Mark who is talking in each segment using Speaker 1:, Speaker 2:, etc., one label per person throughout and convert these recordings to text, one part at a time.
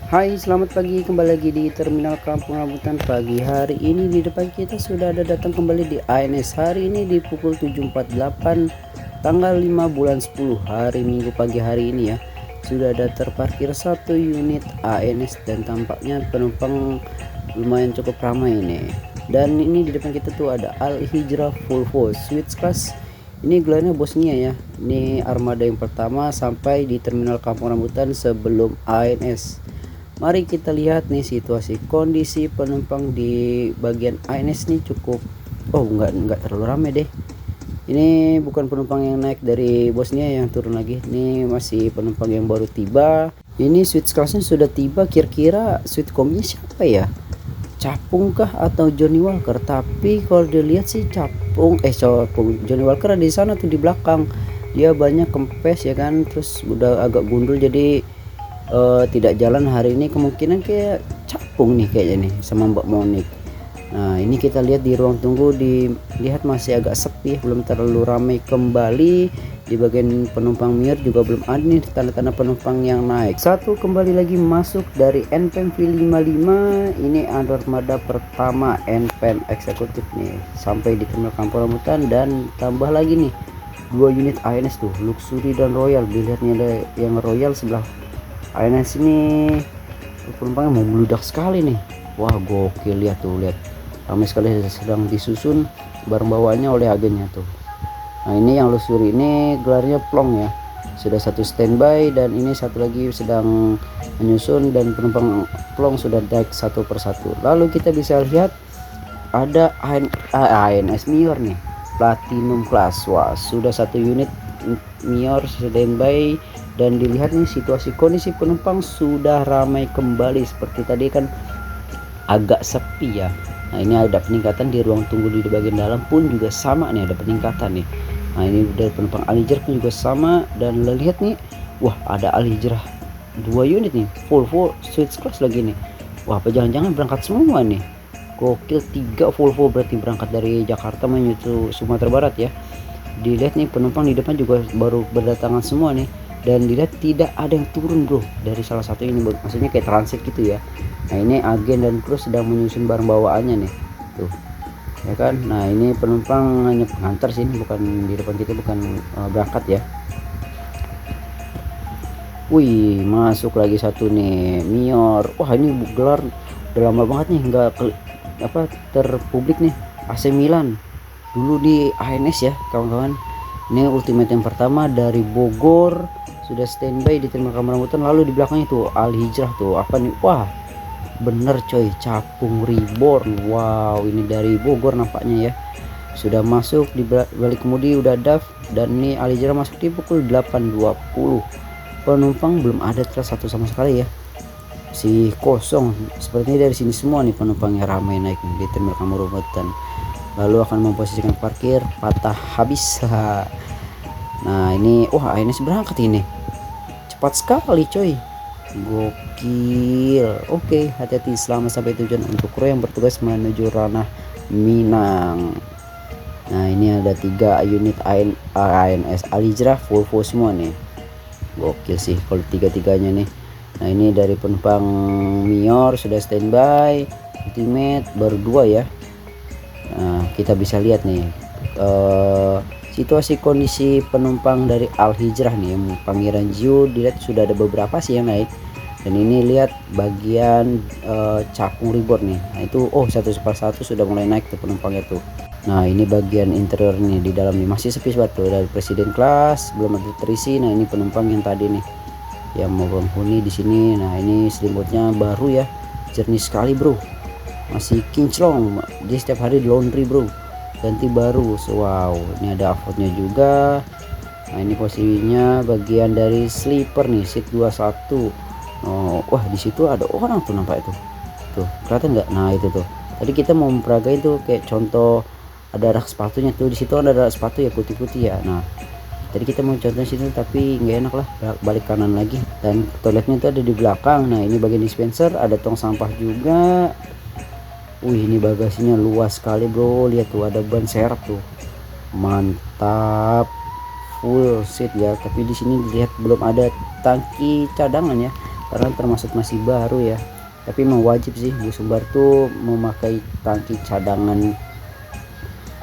Speaker 1: Hai, selamat pagi, kembali lagi di Terminal Kampung Rambutan. Pagi hari ini di depan kita sudah ada datang kembali di ANS. Hari ini di pukul 7.48 tanggal 5 bulan 10 hari Minggu pagi hari ini ya. Sudah ada terparkir satu unit ANS dan tampaknya penumpang lumayan cukup ramai ini. Dan ini di depan kita tuh ada Al Hijrah Volvo Switch Class. Ini gelarnya Bosnia ya. Ini armada yang pertama sampai di Terminal Kampung Rambutan sebelum ANS. Mari kita lihat nih situasi kondisi penumpang di bagian ANS nih cukup enggak terlalu ramai deh. Ini bukan penumpang yang naik dari Bosnia yang turun lagi. Ini masih penumpang yang baru tiba. Ini suite kelasnya sudah tiba, kira-kira suite komnya siapa ya? Capung kah atau Johnny Walker? Tapi kalau dilihat sih Capung Johnny Walker ada di sana tuh di belakang. Dia banyak kempes ya kan, terus udah agak gundul jadi tidak jalan hari ini. Kemungkinan kayak Capung nih kayaknya nih sama Mbak Monik. Nah ini kita lihat di ruang tunggu, dilihat masih agak sepi, belum terlalu ramai kembali. Di bagian penumpang Mir juga belum ada nih tanda-tanda penumpang yang naik. Satu kembali lagi masuk dari NPM V55. Ini armada pertama NPM eksekutif nih sampai di Terminal Kampung Rambutan. Dan tambah lagi nih 2 unit ANS tuh, Luxury dan Royal. Dilihatnya ada yang Royal sebelah ANS ini, penumpangnya mau meludak sekali nih. Wah gokil, lihat tuh, lihat ramai sekali, sedang disusun barang bawaannya oleh agennya tuh. Nah ini yang Luxury ini gelarnya Plong ya, sudah satu standby dan ini satu lagi sedang menyusun dan penumpang Plong sudah naik satu persatu. Lalu kita bisa lihat ada ANS Mior nih Platinum Class. Wah sudah satu unit Mior standby. Dan dilihat nih situasi kondisi penumpang sudah ramai kembali. Seperti tadi kan agak sepi ya. Nah ini ada peningkatan di ruang tunggu, di bagian dalam pun juga sama nih, ada peningkatan nih. Nah ini dari penumpang Al Hijrah pun juga sama. Dan lihat nih, wah ada Al Hijrah 2 unit nih, Volvo Switch Class lagi nih. Wah apa jangan-jangan berangkat semua nih. Gokil, 3 Volvo berarti berangkat dari Jakarta menuju Sumatera Barat ya. Dilihat nih penumpang di depan juga baru berdatangan semua nih. Dan dilihat tidak ada yang turun bro dari salah satu ini, maksudnya kayak transit gitu ya. Nah ini agen dan kru sedang menyusun barang bawaannya nih tuh ya kan. Nah ini penumpang hanya pengantar sih, ini bukan di depan kita, bukan berangkat ya. Wih masuk lagi satu nih Mior. Wah ini gelar udah lama banget nih nggak terpublik nih. AC Milan dulu di ANS ya kawan-kawan. Ini ultimate yang pertama dari Bogor, sudah standby di Terminal Kampung Rambutan. Lalu di belakangnya tuh Al Hijrah tuh apa nih, wah bener coy, Capung Reborn. Wow ini dari Bogor nampaknya ya, sudah masuk di balik kemudi udah DAF. Dan ini Al Hijrah masuk di pukul 8.20. penumpang belum ada kelas satu sama sekali ya, si kosong. Sepertinya dari sini semua nih penumpangnya ramai naik di Terminal Kampung Rambutan. Lalu akan memposisikan parkir patah habis. Nah ini wah ini berangkat ini cepat sekali coy, gokil. Oke hati-hati, selamat sampai tujuan untuk kru yang bertugas menuju ranah Minang. Nah ini ada 3 unit ANS Al Hijrah Volvo semua nih, gokil sih kalau tiga-tiganya nih. Nah ini dari penumpang Mior sudah standby, ultimate baru 2 ya. Nah kita bisa lihat nih situasi kondisi penumpang dari Al Hijrah nih, Pangeran Jiu. Dilihat sudah ada beberapa sih yang naik. Dan ini lihat bagian Capung Reborn nih. Nah itu satu persatu sudah mulai naik tuh penumpangnya tuh. Nah ini bagian interior nih, di dalam nih masih sepi banget tuh, dari Presiden Class belum ada terisi. Nah ini penumpang yang tadi nih yang mau penghuni di sini. Nah ini selimutnya baru ya, jernih sekali bro, masih kinclong. Dia setiap hari di laundry bro, ganti baru. Wow ini ada avotnya juga. Nah ini posisinya bagian dari sleeper nih, seat 21. Wah di situ ada orang tuh nampak itu tuh, kelihatan nggak? Nah itu tuh tadi kita mau memperagain tuh kayak contoh ada rak sepatunya tuh, di situ ada rak sepatu ya putih-putih ya. Nah tadi kita mau contoh situ tapi nggak enak lah, balik kanan lagi. Dan toiletnya itu ada di belakang. Nah ini bagian dispenser, ada tong sampah juga. Wih ini bagasinya luas sekali bro, lihat tuh ada ban serep tuh, mantap, full seat ya. Tapi di sini dilihat belum ada tangki cadangan ya, karena termasuk masih baru ya. Tapi memang wajib sih bus sumbar tuh memakai tangki cadangan.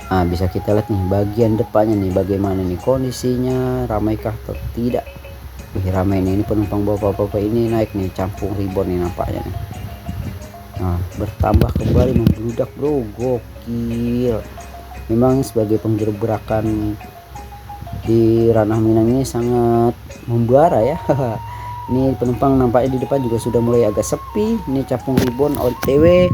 Speaker 1: Nah, bisa kita lihat nih bagian depannya nih bagaimana nih kondisinya, ramaikah atau tidak. Wih, ramai nih, ini penumpang bapak-bapak ini naik nih, campung ribon nih nampaknya nih. Nah, bertambah kembali membludak bro, gokil. Memang sebagai penggebrakan di Ranah Minang ini sangat membara ya. Ini penumpang nampaknya di depan juga sudah mulai agak sepi. Ini campung ribon OTW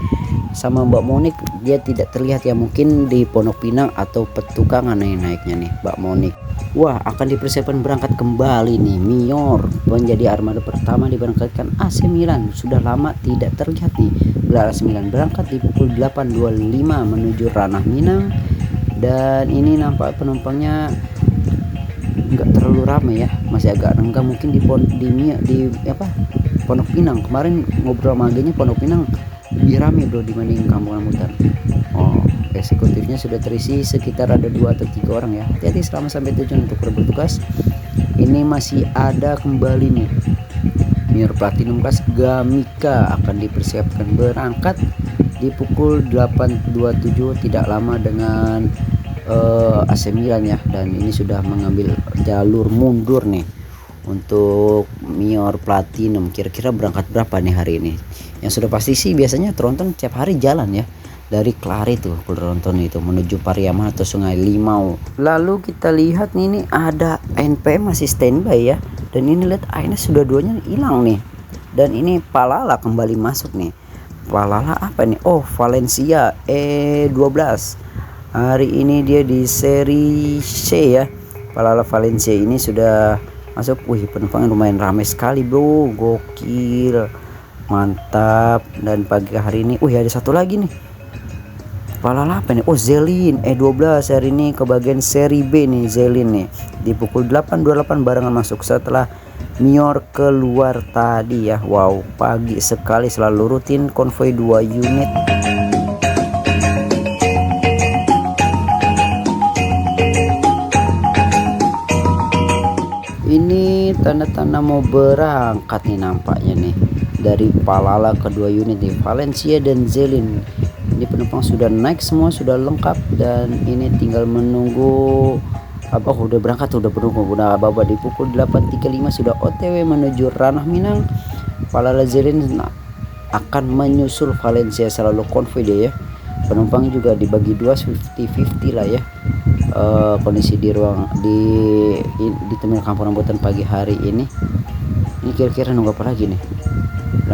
Speaker 1: sama Mbak Monik, dia tidak terlihat ya, mungkin di Pondok Pinang atau Petukangan nih naiknya nih Mbak Monik. Wah, akan dipersiapkan berangkat kembali nih Mior, menjadi armada pertama diberangkatkan AC Milan. Sudah lama tidak terlihat nih gelar AC Milan, berangkat di pukul 8.25 menuju Ranah Minang. Dan ini nampak penumpangnya nggak terlalu ramai ya, masih agak renggang mungkin di Pondok Pinang. Kemarin ngobrol sama agennya Pondok Pinang lebih ramai bro dibanding Kampung Rambutan. Oh, eksekutifnya sudah terisi sekitar ada 2 atau 3 orang ya. Hati-hati selama sampai tujuan untuk bertugas. Ini masih ada kembali nih Mior Platinum Class Gamika akan dipersiapkan berangkat di pukul 8.27, tidak lama dengan AC Milan ya. Dan ini sudah mengambil jalur mundur nih untuk Mior Platinum. Kira-kira berangkat berapa nih hari ini? Yang sudah pasti sih biasanya Tronton tiap hari jalan ya, dari Klari tuh Tronton itu menuju Pariaman atau Sungai Limau. Lalu kita lihat nih, ini ada NPM masih standby ya, dan ini lihat ANS sudah duanya hilang nih. Dan ini Palala kembali masuk nih. Palala apa nih? Oh, Valencia E12. Hari ini dia di seri C ya. Palala Valencia ini sudah masuk. Wih, penumpangnya lumayan ramai sekali bro, gokil, mantap. Dan pagi hari ini, wih ada satu lagi nih. Palala apa nih? Oh, Zelin E12 hari ini ke bagian seri B nih. Zelin nih di pukul 8.28 barengan masuk setelah Mior keluar tadi ya. Wow, pagi sekali, selalu rutin konvoi 2 unit. Ini tanda-tanda mau berangkat nih nampaknya nih dari Palala kedua unit nih, Valencia dan Zelin. Ini penumpang sudah naik semua, sudah lengkap, dan ini tinggal menunggu apa. Udah berangkat, udah menunggu, udah bawa di pukul 8.35 sudah OTW menuju Ranah Minang. Palala Zelin akan menyusul Valencia, selalu konvoi dia ya. Penumpang juga dibagi 2, 50-50 lah ya. Kondisi di ruang di terminal Kampung Rambutan pagi hari ini. Ini kira-kira nunggu apa lagi nih?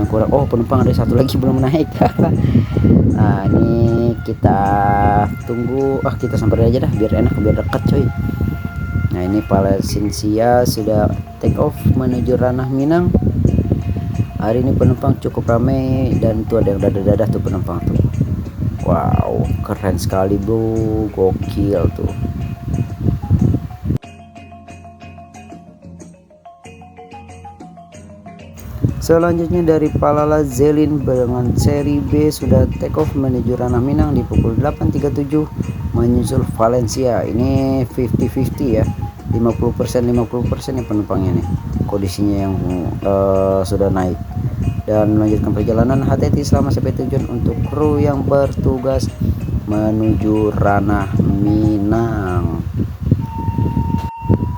Speaker 1: Kurang. Oh, penumpang ada satu lagi belum naik. Nah, ini kita tunggu. Kita samperin aja dah biar enak, biar dekat coy. Nah, ini Valencia sudah take off menuju Ranah Minang. Hari ini penumpang cukup ramai, dan tuh ada yang dadah-dadah tuh penumpang tuh. Wow, keren sekali bro, gokil tuh. Selanjutnya dari Palala Zelin dengan seri B sudah take off menuju Ranah Minang di pukul 8.37 menyusul Valencia. Ini 50-50 ya, 50% ya penumpangnya nih, kondisinya yang sudah naik. Dan melanjutkan perjalanan. Hati-hati selama sampai tujuan untuk kru yang bertugas menuju Ranah Minang.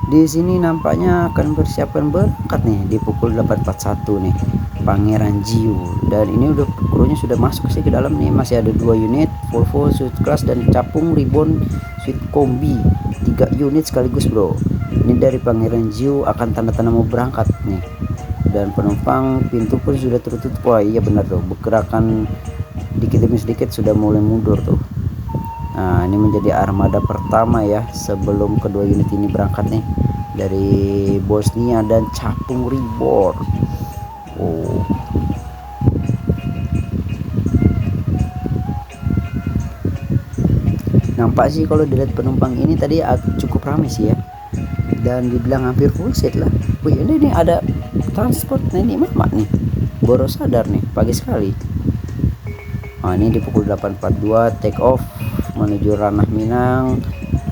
Speaker 1: Di sini nampaknya akan persiapan berangkat nih di pukul 8.41 nih Pangeran Jiu. Dan ini udah krunya sudah masuk sih ke dalam nih. Masih ada 2 unit Volvo Suite Class dan Capung Ribon Suite Kombi, 3 unit sekaligus bro. Ini dari Pangeran Jiu akan tanda-tanda mau berangkat nih. Dan penumpang pintu pun sudah tertutup. Wah iya benar tuh, bergerakan dikit demi sedikit sudah mulai mundur tuh. Nah, ini menjadi armada pertama ya sebelum kedua unit ini berangkat nih dari Bosnia dan Capung Ribon. Oh, nampak sih kalau dilihat penumpang ini tadi cukup ramai sih ya, dan dibilang hampir full set lah. Wih, ini ada transport ini mama nih, baru sadar nih pagi sekali. Nah, ini di pukul 8.42 take off menuju Ranah Minang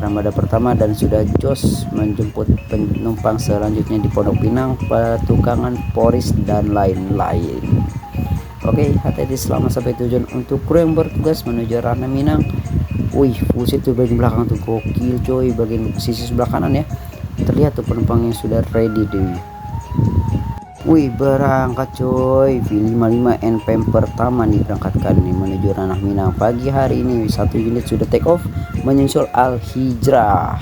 Speaker 1: armada pertama dan sudah jos menjemput penumpang selanjutnya di Pondok Pinang, Petukangan, Poris dan lain-lain. Oke, hati-hati selamat sampai tujuan untuk kru yang bertugas menuju Ranah Minang. Wih, buset tuh bagian belakang tuh gokil coy, bagian sisi sebelah kanan ya. Terlihat tuh penumpang yang sudah ready deh. Wih, berangkat coy. V55 NPM pertama diberangkatkan nih menuju Ranah Minang pagi hari ini. Satu unit sudah take off menyusul Al Hijrah.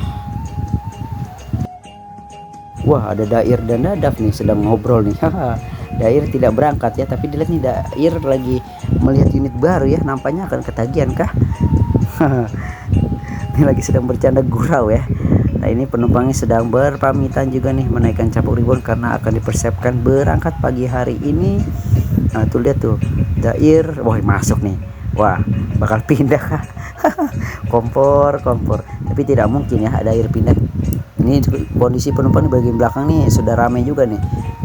Speaker 1: Wah, ada Dair dan Dadaf nih sedang ngobrol nih. Haha. Dair tidak berangkat ya, tapi dilihat nih Dair lagi melihat unit baru ya, nampaknya akan ketagihan kah? Ini lagi sedang bercanda gurau ya. Nah, ini penumpangnya sedang berpamitan juga nih menaikkan capung ribon karena akan dipersiapkan berangkat pagi hari ini. Nah, tuh lihat tuh Dair, wah masuk nih. Wah, bakal pindah kah? kompor, tapi tidak mungkin ya Dair pindah. Ini kondisi penumpang di bagian belakang nih sudah ramai juga nih.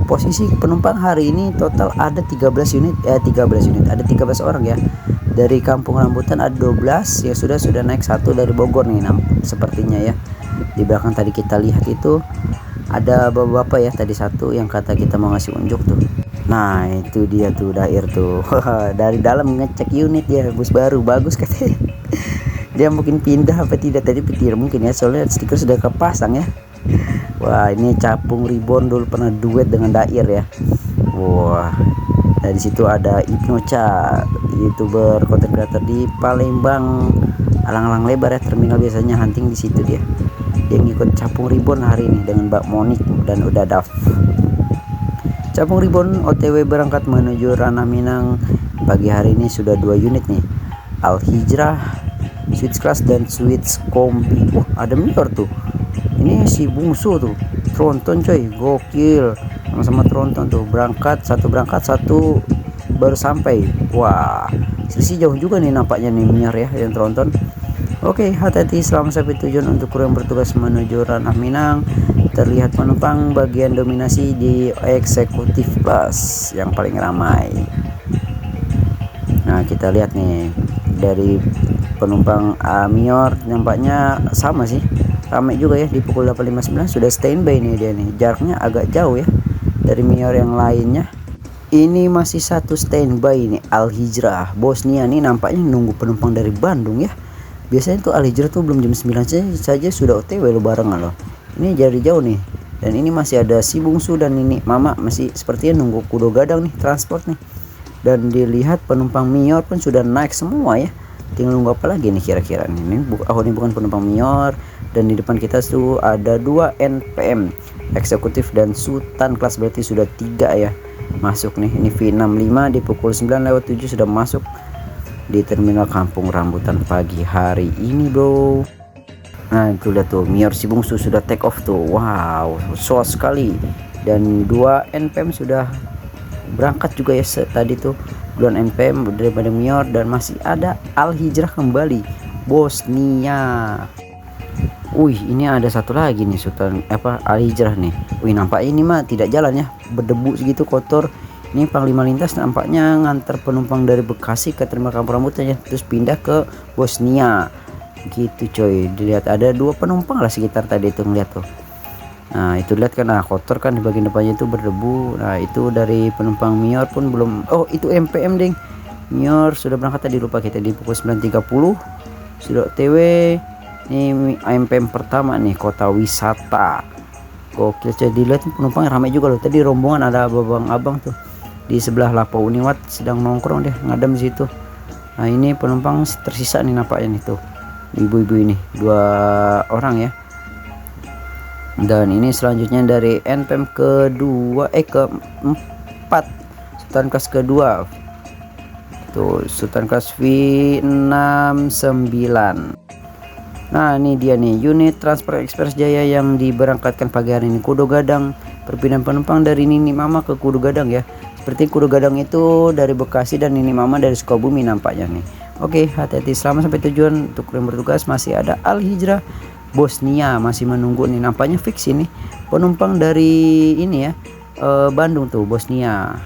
Speaker 1: Posisi penumpang hari ini total ada 13 unit, ada 13 orang ya. Dari Kampung Rambutan ada 12 ya, sudah naik satu dari Bogor nih sepertinya ya. Di belakang tadi kita lihat itu ada bapak-bapak ya, tadi satu yang kata kita mau ngasih unjuk tuh. Nah, itu dia tuh Dair tuh. Dari dalam ngecek unit ya, bus baru bagus katanya. Dia mungkin pindah apa tidak tadi, tidak mungkin ya, soalnya stiker sudah kepasang ya. Wah, ini capung ribon dulu pernah duet dengan Dair ya. Wah, dari situ ada Ibnu Cha, YouTuber konten creator di Palembang, alang-alang lebar ya, terminal biasanya hunting di situ dia. Dia ngikut capung ribon hari ini dengan Mbak Monik dan Dadaf. Capung ribon OTW berangkat menuju Ranah Minang pagi hari ini sudah 2 unit nih, Al Hijrah, Switch Class dan Switch Kombi. Wah, ada Mior tuh. Ini si bungsu tuh, Tronton coy, gokil. Sama-sama Tronton tuh, berangkat satu baru sampai. Wah, selisih jauh juga nih nampaknya nih Mior ya yang Tronton. Oke, hati-hati selamat sampai tujuan untuk kru yang bertugas menuju Ranah Minang. Terlihat penumpang bagian dominasi di eksekutif kelas yang paling ramai. Nah, kita lihat nih dari penumpang Mior nampaknya sama sih, ramai juga ya. Di pukul 8.59 sudah standby nih dia nih, jaraknya agak jauh ya dari Mior yang lainnya. Ini masih satu standby nih, Al Hijrah Bosnia nih nampaknya nunggu penumpang dari Bandung ya. Biasanya tuh Al Hijrah tuh belum jam 9 saja sudah OTW lo barengan loh. Ini dari jauh nih. Dan ini masih ada si bungsu dan ini mama masih sepertinya nunggu kudo gadang nih, transport nih. Dan dilihat penumpang Mior pun sudah naik semua ya. Tinggal nunggu apa lagi nih kira-kira nih. Ini bukan penumpang Mior. Dan di depan kita tuh ada 2 NPM eksekutif dan Sultan kelas, berarti sudah 3 ya masuk nih. Ini V65 di pukul 9:07 sudah masuk di terminal Kampung Rambutan pagi hari ini bro. Nah, itu lihat tuh Mior si bungsu sudah take off tuh. Wow, so sekali. Dan 2 NPM sudah berangkat juga ya tadi tuh, 2 NPM daripada Mior. Dan masih ada Al Hijrah kembali Bosnia. Wih, ini ada satu lagi nih Sultan Al Hijrah nih. Wih, nampaknya ini mah tidak jalan ya, berdebu segitu kotor. Ini Panglima Lintas nampaknya ngantar penumpang dari Bekasi ke terminal Kampung Rambutan ya, terus pindah ke Bosnia gitu coy. Dilihat ada 2 penumpang lah sekitar tadi itu ngeliat tuh. Nah, itu lihat kan, nah kotor kan di bagian depannya itu berdebu. Nah, itu dari penumpang Mior pun belum. Oh, itu MPM ding. Mior sudah berangkat tadi, lupa kita di pukul 9.30 sudah OTW. Ini MPM pertama nih, kota wisata. Gokil coy, dilihat penumpang ramai juga loh. Tadi rombongan ada abang-abang tuh di sebelah Lapo Uniwat sedang nongkrong deh, ngadem di situ. Nah, ini penumpang tersisa nih nampaknya nih tuh. Ibu-ibu ini 2 orang ya. Dan ini selanjutnya dari NPM keempat, Sultan kelas kedua tuh, Sultan kelas V69. Nah, ini dia nih unit Transport Express Jaya yang diberangkatkan pagi hari ini. Kudo gadang, perpindahan penumpang dari Nini Mama ke Kudo Gadang ya. Seperti Kudo Gadang itu dari Bekasi dan Nini Mama dari Sukabumi nampaknya nih. Oke, hati-hati selamat sampai tujuan untuk yang bertugas. Masih ada Al Hijrah Bosnia masih menunggu nih, nampaknya fix ini penumpang dari ini ya, Bandung tuh Bosnia.